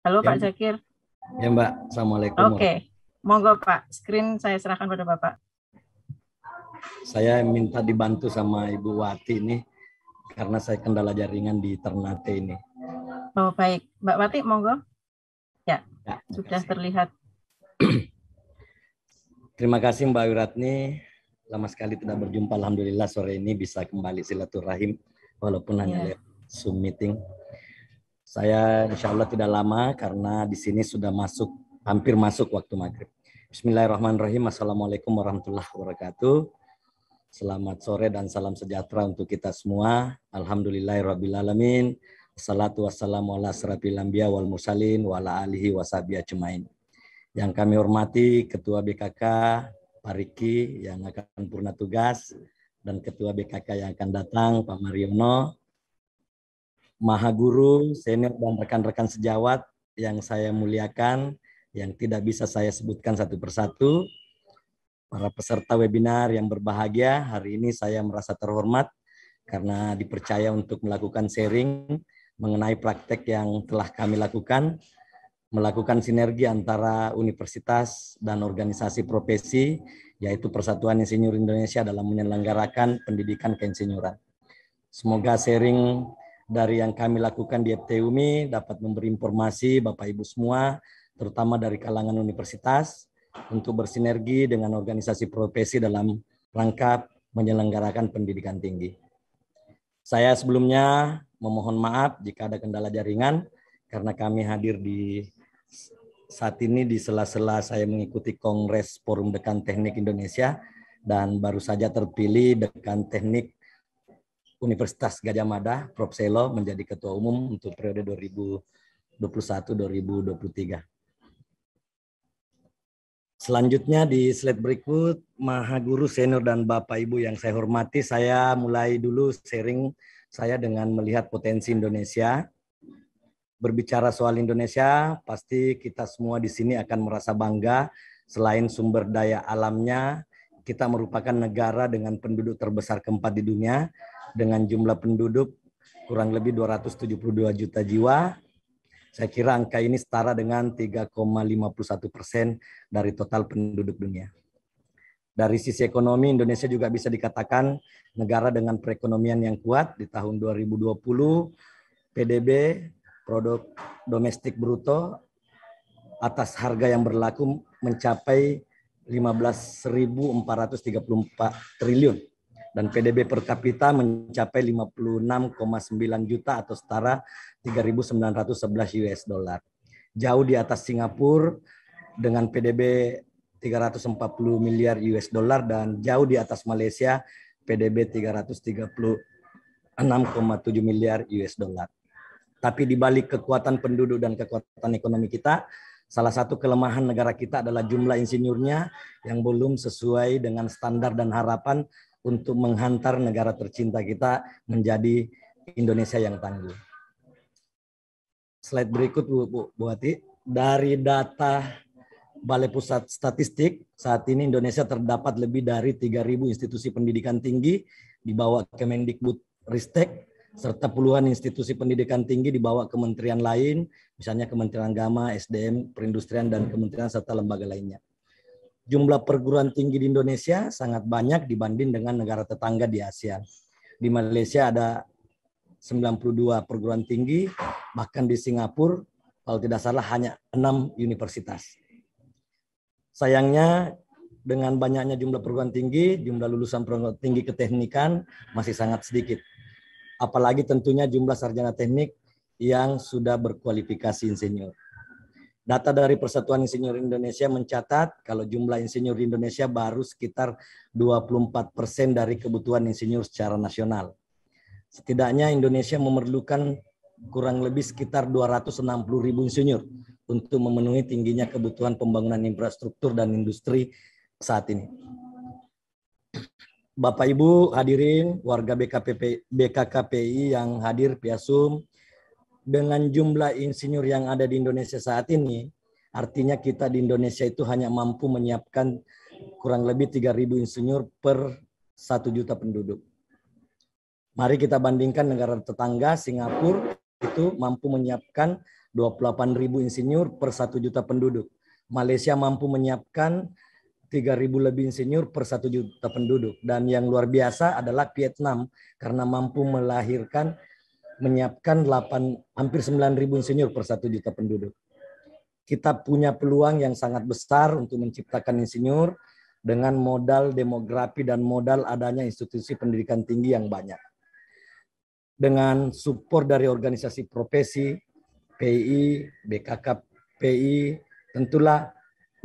Halo Ya, Pak Zakir. ya Mbak. Assalamualaikum Oke, monggo Pak. Screen saya serahkan pada Bapak. Saya minta dibantu sama Ibu Wati ini karena saya kendala jaringan di Ternate ini. Oh baik, Mbak Wati, monggo. Ya, Ya, sudah makasih. terlihat. Terima kasih Mbak Wiratni. Lama sekali tidak berjumpa. Alhamdulillah sore ini bisa kembali silaturahim walaupun hanya Ya, lewat Zoom meeting. Saya insya Allah tidak lama karena di sini sudah hampir masuk waktu maghrib. Bismillahirrahmanirrahim. Assalamualaikum warahmatullahi wabarakatuh. Selamat sore dan salam sejahtera untuk kita semua. Alhamdulillahirrabbilalamin. Assalatu wassalamu ala asrafil anbiya wal mursalin wa ala alihi wa sahbihi ajmain. Yang kami hormati Ketua BKK Pak Riki yang akan purna tugas dan Ketua BKK yang akan datang Pak Mariono, Maha Guru, senior dan rekan-rekan sejawat yang saya muliakan, yang tidak bisa saya sebutkan satu persatu. Para peserta webinar yang berbahagia, hari ini saya merasa terhormat karena dipercaya untuk melakukan sharing mengenai praktek yang telah kami lakukan, melakukan sinergi antara universitas dan organisasi profesi, yaitu Persatuan Insinyur Indonesia dalam menyelenggarakan pendidikan keinsinyuran. Semoga sharing dari yang kami lakukan di FTUMI dapat memberi informasi Bapak Ibu semua, terutama dari kalangan universitas, untuk bersinergi dengan organisasi profesi dalam rangka menyelenggarakan pendidikan tinggi. Saya sebelumnya memohon maaf jika ada kendala jaringan, karena kami hadir di saat ini di sela-sela saya mengikuti Kongres Forum Dekan Teknik Indonesia, dan baru saja terpilih Dekan Teknik Universitas Gadjah Mada, Prof. Selo, menjadi Ketua Umum untuk periode 2021-2023. Selanjutnya di slide berikut, Maha Guru Senior dan Bapak Ibu yang saya hormati, saya mulai dulu sharing saya dengan melihat potensi Indonesia. Berbicara soal Indonesia, pasti kita semua di sini akan merasa bangga. Selain sumber daya alamnya, kita merupakan negara dengan penduduk terbesar keempat di dunia, dengan jumlah penduduk kurang lebih 272 juta jiwa. Saya kira angka ini setara dengan 3,51% dari total penduduk dunia. Dari sisi ekonomi, Indonesia juga bisa dikatakan negara dengan perekonomian yang kuat. Di tahun 2020, PDB, produk domestik bruto, atas harga yang berlaku mencapai 15.434 triliun. Dan PDB per kapita mencapai 56,9 juta atau setara 3.911 US dollar. Jauh di atas Singapura dengan PDB 340 miliar US dollar dan jauh di atas Malaysia PDB 336,7 miliar US dollar. Tapi di balik kekuatan penduduk dan kekuatan ekonomi kita, salah satu kelemahan negara kita adalah jumlah insinyurnya yang belum sesuai dengan standar dan harapan untuk menghantar negara tercinta kita menjadi Indonesia yang tangguh. Slide berikut Bu Wati. Dari data Balai Pusat Statistik, saat ini Indonesia terdapat lebih dari 3.000 institusi pendidikan tinggi di bawah Kemendikbud Ristek, serta puluhan institusi pendidikan tinggi di bawah kementerian lain, misalnya Kementerian Agama, SDM, Perindustrian, dan kementerian serta lembaga lainnya. Jumlah perguruan tinggi di Indonesia sangat banyak dibanding dengan negara tetangga di ASEAN. Di Malaysia ada 92 perguruan tinggi, bahkan di Singapura kalau tidak salah hanya 6 universitas. Sayangnya dengan banyaknya jumlah perguruan tinggi, jumlah lulusan perguruan tinggi keteknikan masih sangat sedikit. Apalagi tentunya jumlah sarjana teknik yang sudah berkualifikasi insinyur. Data dari Persatuan Insinyur Indonesia mencatat kalau jumlah insinyur di Indonesia baru sekitar 24% dari kebutuhan insinyur secara nasional. Setidaknya Indonesia memerlukan kurang lebih sekitar 260.000 insinyur untuk memenuhi tingginya kebutuhan pembangunan infrastruktur dan industri saat ini. Bapak Ibu hadirin, warga BKKPI yang hadir via Zoom, dengan jumlah insinyur yang ada di Indonesia saat ini, artinya kita di Indonesia itu hanya mampu menyiapkan kurang lebih 3.000 insinyur per 1 juta penduduk. Mari kita bandingkan negara tetangga, Singapura itu mampu menyiapkan 28.000 insinyur per 1 juta penduduk. Malaysia mampu menyiapkan 3.000 lebih insinyur per 1 juta penduduk. Dan yang luar biasa adalah Vietnam karena mampu menyiapkan hampir 9.000 insinyur per 1 juta penduduk. Kita punya peluang yang sangat besar untuk menciptakan insinyur dengan modal demografi dan modal adanya institusi pendidikan tinggi yang banyak. Dengan support dari organisasi profesi, PI, BKKPI, tentulah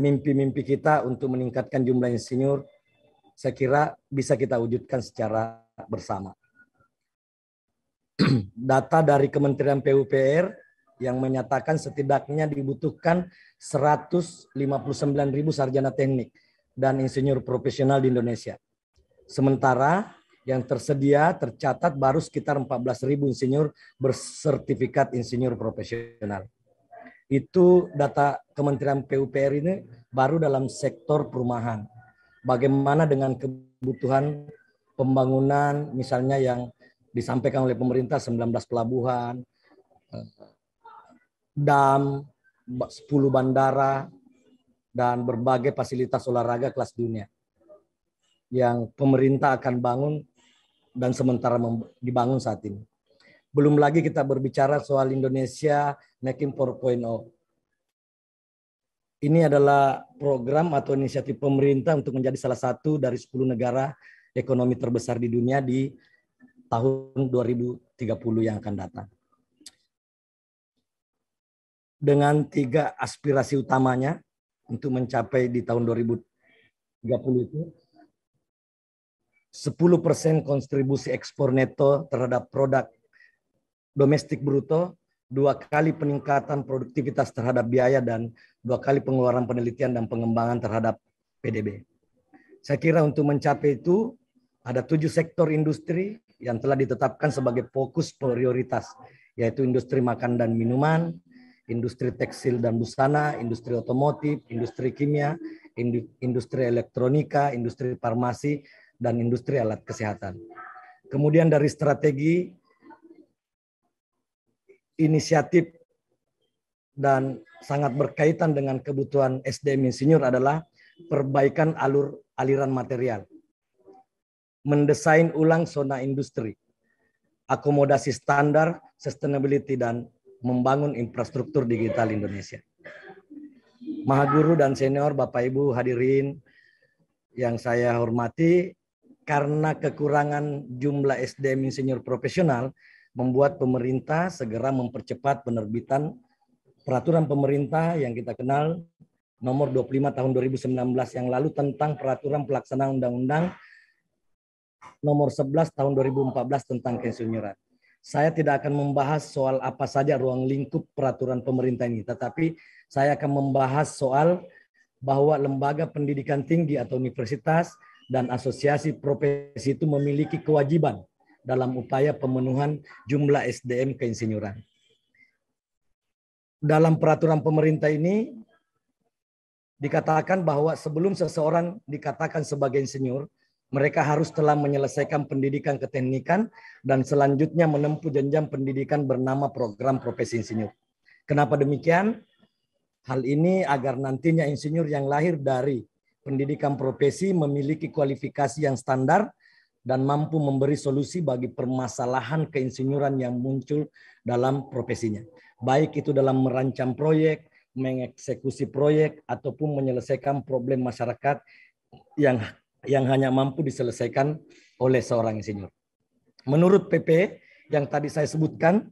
mimpi-mimpi kita untuk meningkatkan jumlah insinyur, saya kira bisa kita wujudkan secara bersama. Data dari Kementerian PUPR yang menyatakan setidaknya dibutuhkan 159.000 sarjana teknik dan insinyur profesional di Indonesia. Sementara yang tercatat baru sekitar 14.000 insinyur bersertifikat insinyur profesional. Itu data Kementerian PUPR ini baru dalam sektor perumahan. Bagaimana dengan kebutuhan pembangunan misalnya yang disampaikan oleh pemerintah 19 pelabuhan, dam, 10 bandara, dan berbagai fasilitas olahraga kelas dunia yang pemerintah akan bangun dan sementara dibangun saat ini. Belum lagi kita berbicara soal Indonesia Making 4.0. Ini adalah program atau inisiatif pemerintah untuk menjadi salah satu dari 10 negara ekonomi terbesar di dunia di tahun 2030 yang akan datang. Dengan 3 aspirasi utamanya untuk mencapai di tahun 2030 itu, 10% kontribusi ekspor neto terhadap produk domestik bruto, 2 kali peningkatan produktivitas terhadap biaya, dan 2 kali pengeluaran penelitian dan pengembangan terhadap PDB. Saya kira untuk mencapai itu ada 7 sektor industri yang telah ditetapkan sebagai fokus prioritas, yaitu industri makan dan minuman, industri tekstil dan busana, industri otomotif, industri kimia, industri elektronika, industri farmasi, dan industri alat kesehatan. Kemudian dari strategi inisiatif dan sangat berkaitan dengan kebutuhan SDM insinyur adalah perbaikan aliran material, mendesain ulang zona industri, akomodasi standar, sustainability, dan membangun infrastruktur digital Indonesia. Mahaguru dan senior, Bapak Ibu hadirin yang saya hormati, karena kekurangan jumlah SDM insinyur profesional, membuat pemerintah segera mempercepat penerbitan peraturan pemerintah yang kita kenal nomor 25 tahun 2019 yang lalu tentang peraturan pelaksanaan undang-undang nomor 11 tahun 2014 tentang keinsinyuran. Saya tidak akan membahas soal apa saja ruang lingkup peraturan pemerintah ini, tetapi saya akan membahas soal bahwa lembaga pendidikan tinggi atau universitas dan asosiasi profesi itu memiliki kewajiban dalam upaya pemenuhan jumlah SDM keinsinyuran. Dalam peraturan pemerintah ini dikatakan bahwa sebelum seseorang dikatakan sebagai insinyur, mereka harus telah menyelesaikan pendidikan keteknikan dan selanjutnya menempuh jenjang pendidikan bernama program profesi insinyur. Kenapa demikian? Hal ini agar nantinya insinyur yang lahir dari pendidikan profesi memiliki kualifikasi yang standar dan mampu memberi solusi bagi permasalahan keinsinyuran yang muncul dalam profesinya. Baik itu dalam merancang proyek, mengeksekusi proyek, ataupun menyelesaikan problem masyarakat yang hanya mampu diselesaikan oleh seorang insinyur. Menurut PP yang tadi saya sebutkan,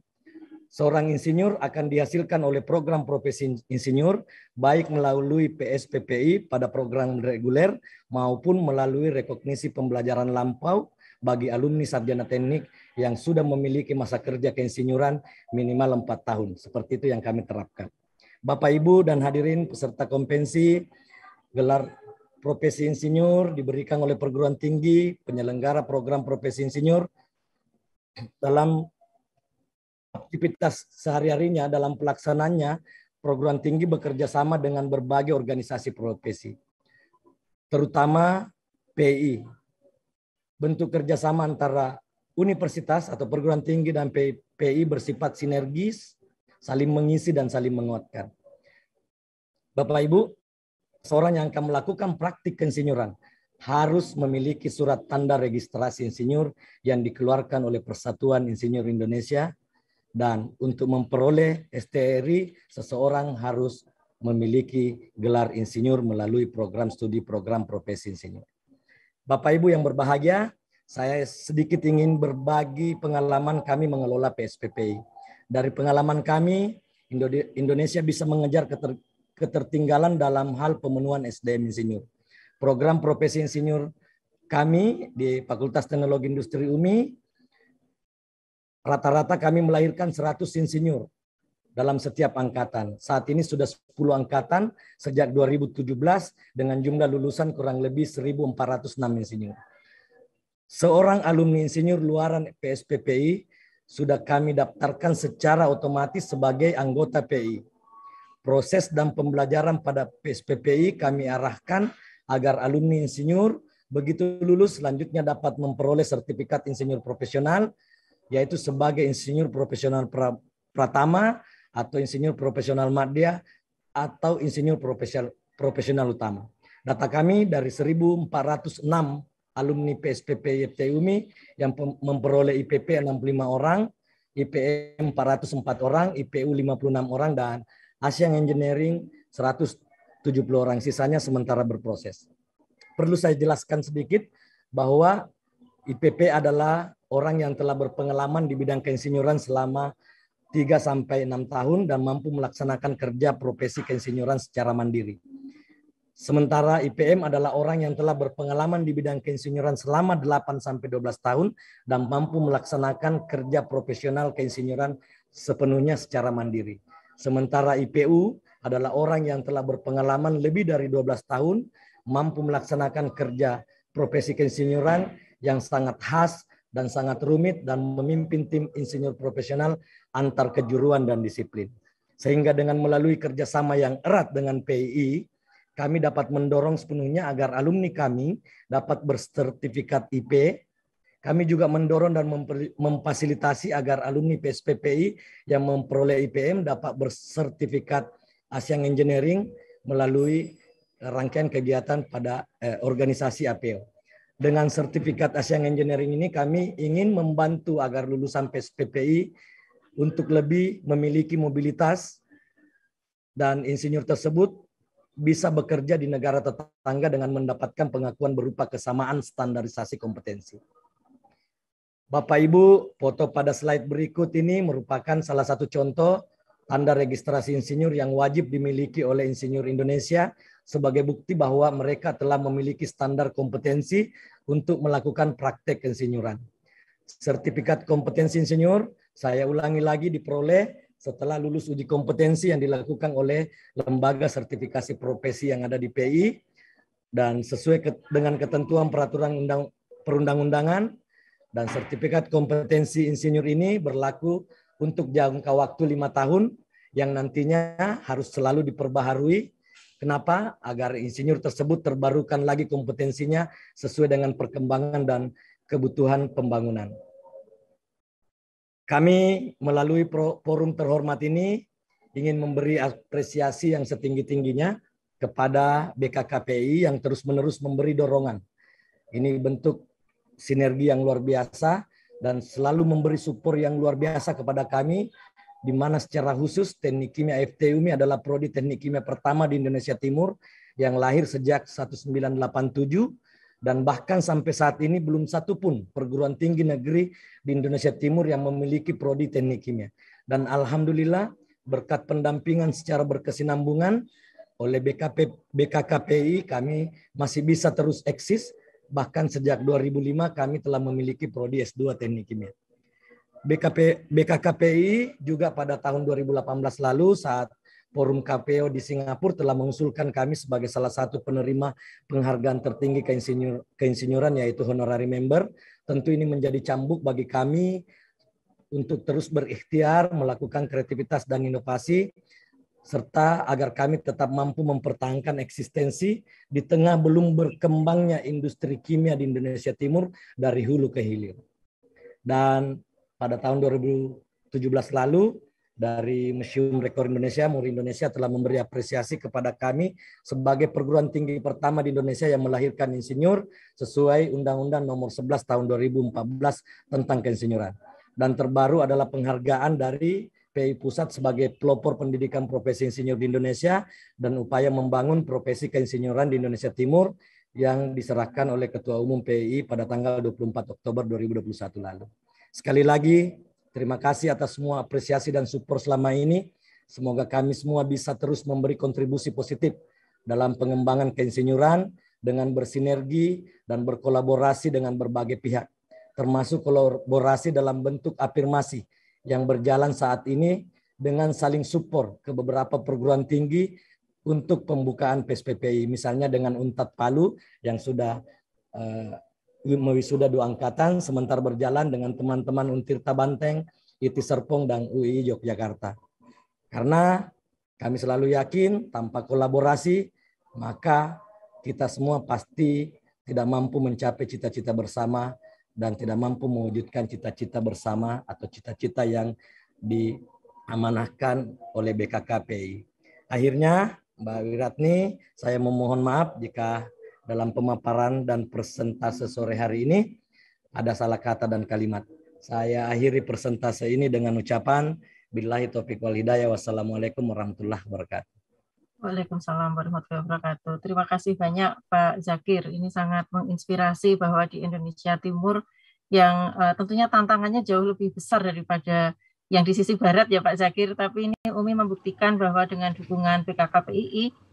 seorang insinyur akan dihasilkan oleh program profesi insinyur, baik melalui PSPPI pada program reguler maupun melalui rekognisi pembelajaran lampau bagi alumni sarjana teknik yang sudah memiliki masa kerja keinsinyuran minimal 4 tahun. Seperti itu yang kami terapkan. Bapak, Ibu, dan hadirin peserta konvensi, gelar profesi insinyur diberikan oleh perguruan tinggi penyelenggara program profesi insinyur dalam aktivitas sehari-harinya. Dalam pelaksanaannya, perguruan tinggi bekerja sama dengan berbagai organisasi profesi, terutama PI. Bentuk kerjasama antara universitas atau perguruan tinggi dan PI bersifat sinergis saling mengisi dan saling menguatkan. Bapak Ibu, seorang yang akan melakukan praktik keinsinyuran harus memiliki surat tanda registrasi insinyur yang dikeluarkan oleh Persatuan Insinyur Indonesia, dan untuk memperoleh STRI seseorang harus memiliki gelar insinyur melalui program studi program profesi insinyur. Bapak Ibu yang berbahagia, saya sedikit ingin berbagi pengalaman kami mengelola PSPPI. Dari pengalaman kami, Indonesia bisa mengejar ketertinggalan dalam hal pemenuhan SDM insinyur. Program profesi insinyur kami di Fakultas Teknologi Industri UMI, rata-rata kami melahirkan 100 insinyur dalam setiap angkatan. Saat ini sudah 10 angkatan sejak 2017 dengan jumlah lulusan kurang lebih 1.406 insinyur. Seorang alumni insinyur luaran PSPPI sudah kami daftarkan secara otomatis sebagai anggota PI. Proses dan pembelajaran pada PSPPI kami arahkan agar alumni insinyur begitu lulus selanjutnya dapat memperoleh sertifikat insinyur profesional, yaitu sebagai insinyur profesional pratama atau insinyur profesional madya atau insinyur profesional utama. Data kami dari 1.406 alumni PSPPI FT UMI yang memperoleh IPP 65 orang, IPM 404 orang, IPU 56 orang, dan Asian Engineering 170 orang, sisanya sementara berproses. Perlu saya jelaskan sedikit bahwa IPP adalah orang yang telah berpengalaman di bidang keinsinyuran selama 3-6 tahun dan mampu melaksanakan kerja profesi keinsinyuran secara mandiri. Sementara IPM adalah orang yang telah berpengalaman di bidang keinsinyuran selama 8-12 tahun dan mampu melaksanakan kerja profesional keinsinyuran sepenuhnya secara mandiri. Sementara IPU adalah orang yang telah berpengalaman lebih dari 12 tahun, mampu melaksanakan kerja profesi keinsinyuran yang sangat khas dan sangat rumit dan memimpin tim insinyur profesional antar kejuruan dan disiplin. Sehingga dengan melalui kerjasama yang erat dengan PII, kami dapat mendorong sepenuhnya agar alumni kami dapat bersertifikat IP. Kami juga mendorong dan memfasilitasi agar alumni PSPPI yang memperoleh IPM dapat bersertifikat Asian Engineering melalui rangkaian kegiatan pada organisasi APO. Dengan sertifikat Asian Engineering ini kami ingin membantu agar lulusan PSPPI untuk lebih memiliki mobilitas dan insinyur tersebut bisa bekerja di negara tetangga dengan mendapatkan pengakuan berupa kesamaan standarisasi kompetensi. Bapak Ibu, foto pada slide berikut ini merupakan salah satu contoh tanda registrasi insinyur yang wajib dimiliki oleh insinyur Indonesia sebagai bukti bahwa mereka telah memiliki standar kompetensi untuk melakukan praktek keinsinyuran. Sertifikat kompetensi insinyur, saya ulangi lagi, diperoleh setelah lulus uji kompetensi yang dilakukan oleh lembaga sertifikasi profesi yang ada di PI dan sesuai dengan ketentuan peraturan perundang-undangan. Dan sertifikat kompetensi insinyur ini berlaku untuk jangka waktu 5 tahun yang nantinya harus selalu diperbaharui. Kenapa? Agar insinyur tersebut terbarukan lagi kompetensinya sesuai dengan perkembangan dan kebutuhan pembangunan. Kami melalui forum terhormat ini ingin memberi apresiasi yang setinggi-tingginya kepada BKKPI yang terus-menerus memberi dorongan. Ini bentuk sinergi yang luar biasa dan selalu memberi support yang luar biasa kepada kami, di mana secara khusus Teknik Kimia FT UMI adalah prodi Teknik Kimia pertama di Indonesia Timur yang lahir sejak 1987 dan bahkan sampai saat ini belum satu pun perguruan tinggi negeri di Indonesia Timur yang memiliki prodi Teknik Kimia. Dan alhamdulillah berkat pendampingan secara berkesinambungan oleh BKKPI kami masih bisa terus eksis. Bahkan sejak 2005 kami telah memiliki prodi S2 Teknik Kimia. BKKPI juga pada tahun 2018 lalu saat Forum KPO di Singapura telah mengusulkan kami sebagai salah satu penerima penghargaan tertinggi keinsinyuran yaitu honorary member. Tentu ini menjadi cambuk bagi kami untuk terus berikhtiar melakukan kreativitas dan inovasi serta agar kami tetap mampu mempertahankan eksistensi di tengah belum berkembangnya industri kimia di Indonesia Timur dari hulu ke hilir. Dan pada tahun 2017 lalu, dari Museum Rekor Indonesia, MURI Indonesia telah memberi apresiasi kepada kami sebagai perguruan tinggi pertama di Indonesia yang melahirkan insinyur sesuai Undang-Undang Nomor 11 Tahun 2014 tentang keinsinyuran. Dan terbaru adalah penghargaan dari PI Pusat sebagai pelopor pendidikan profesi insinyur di Indonesia dan upaya membangun profesi keinsinyuran di Indonesia Timur yang diserahkan oleh Ketua Umum PI pada tanggal 24 Oktober 2021 lalu. Sekali lagi, terima kasih atas semua apresiasi dan support selama ini. Semoga kami semua bisa terus memberi kontribusi positif dalam pengembangan keinsinyuran dengan bersinergi dan berkolaborasi dengan berbagai pihak, termasuk kolaborasi dalam bentuk afirmasi yang berjalan saat ini dengan saling support ke beberapa perguruan tinggi untuk pembukaan PSPPI, misalnya dengan UNTAD Palu yang sudah mewisuda 2 angkatan, sementara berjalan dengan teman-teman Untirta Banteng, ITI Serpong, dan UI Yogyakarta. Karena kami selalu yakin tanpa kolaborasi, maka kita semua pasti tidak mampu mencapai cita-cita bersama dan tidak mampu mewujudkan cita-cita bersama atau cita-cita yang diamanahkan oleh BKKPI. Akhirnya, Mbak Wiratni, saya memohon maaf jika dalam pemaparan dan persentase sore hari ini ada salah kata dan kalimat. Saya akhiri persentase ini dengan ucapan billahi taufiq wal hidayah. Wassalamualaikum warahmatullahi wabarakatuh. Waalaikumsalam warahmatullahi wabarakatuh. Terima kasih banyak Pak Zakir. Ini sangat menginspirasi bahwa di Indonesia Timur yang tentunya tantangannya jauh lebih besar daripada yang di sisi barat ya Pak Zakir. Tapi ini Umi membuktikan bahwa dengan dukungan PKKPII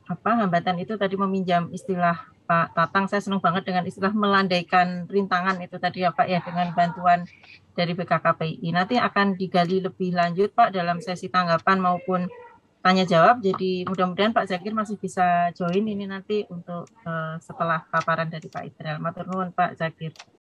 hambatan itu tadi meminjam istilah Pak Tatang, saya senang banget dengan istilah melandaikan rintangan itu tadi ya Pak ya, dengan bantuan dari BKKPI. Nanti akan digali lebih lanjut Pak dalam sesi tanggapan maupun tanya jawab, jadi mudah-mudahan Pak Zakir masih bisa join ini nanti untuk setelah paparan dari Pak Idral. Matur nuwun Pak Zakir.